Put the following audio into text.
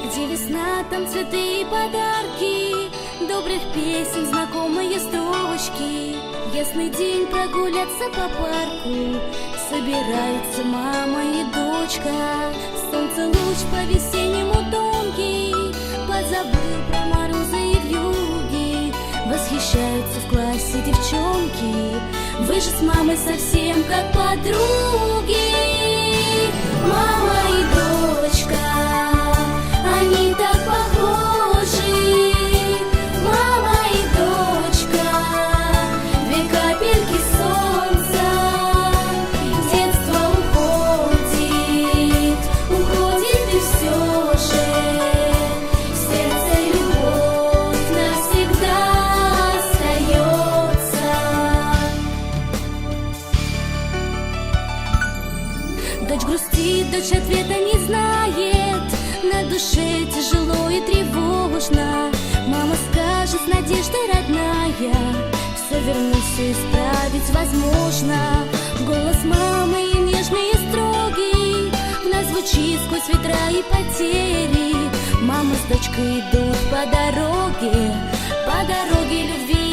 Где весна, там цветы и подарки, добрых песен, знакомые строчки. В ясный день прогуляться по парку собираются мама и дочка. Солнце луч по-весеннему тонкий позабыл про морозы и вьюги. Восхищаются в классе девчонки, вы же с мамой совсем как подруги. Мама и дочка, они так похожи. Мама и дочка, две капельки солнца. Детство уходит, уходит, и все же в сердце любовь навсегда остается. Дочь грустит, дочь ответа не знает, на душе тяжело и тревожно. Мама скажет с надеждой, родная, все вернуть, все исправить возможно. Голос мамы нежный и строгий вновь звучит сквозь ветра и потери. Мама с дочкой идут по дороге любви